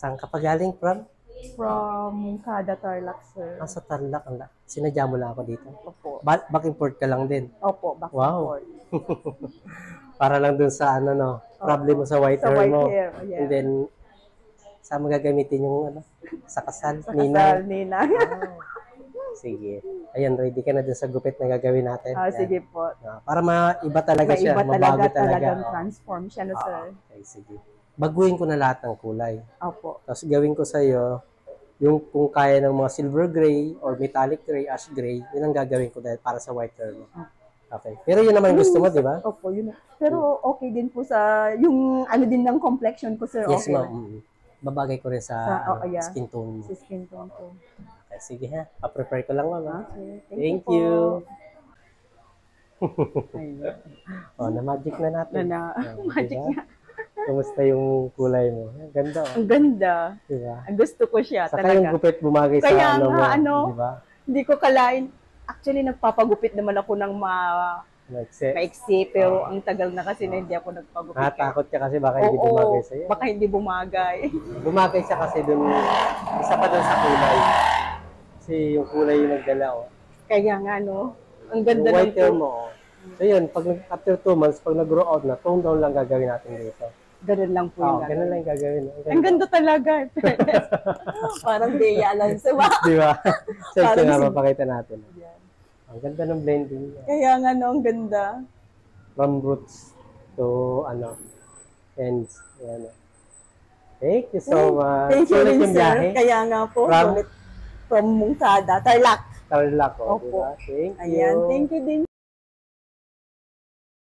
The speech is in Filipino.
Saan ka pa galing from? From Kada Tarlac, sir. Sa Tarlac. Sinadya mo lang ako dito. Opo. Back and forth ka lang din. Opo, back and Wow. forth. Para lang dun sa ano no, problem mo sa white Sa hair white mo. hair, yeah. And then, saan mo gagamitin yung ano? Sa kasal? Sa Ninang? kasal, Ninang. Sige. Ayan, ready ka na dun sa gupit na gagawin natin. Yan. Sige po. Para maiba talaga May siya. iba Mabago talaga. talagang transform siya na, sir. Okay, sige. Baguhin ko na lahat ng kulay. Opo. Tapos gawin ko sa'yo, yung kung kaya ng mga silver gray or metallic gray, ash gray, yun ang gagawin ko dahil para sa white hair mo. Okay. Pero yun naman gusto mo, di ba? Opo, yun. Pero okay din po sa, yung ano din ng complexion ko, sir. Yes, okay. ma'am. Babagay ko rin sa yeah. skin tone mo. Sa skin tone ko. Okay, sige ha. Pa-prepare ko lang, ma'am. Okay. Thank po. you. Na-magic na natin. Magic diba? na. Kumusta yung kulay mo? Ang ganda. Ang ganda. Diba? Gusto ko siya Saka talaga. yung gupit bumagay Kaya sa ano mo. nga, Diba? Hindi ko kalain. Actually, nagpapagupit naman ako ng maiksi, pero ang tagal na kasi na hindi ako nagpagupit. Takot ka kasi baka hindi bumagay sa'yo. Baka hindi bumagay. Bumagay siya kasi dun, isa pa dun sa kulay. Kasi yung kulay yung nagdala, Kaya nga, no? Ang ganda yung white hair po. mo, So yun, after 2 months, pag nag-grow out na, tone down lang gagawin natin dito. Ganun lang po yung ganun lang yung gagawin. Ang ganda talaga. Parang Bea Alonso ba? Di ba? So, ito nga, si- mapakita natin. Ang ganda ng blending niya. Kaya nga, no? Ang ganda. From roots to, ends. Ayan. Thank you so much. Thank you Sulit rin, yung sir. biyahe. Kaya nga po. From? From Mungkada, Tarlac. Tarlac, Opo. diba? Thank you. Ayan, thank you din.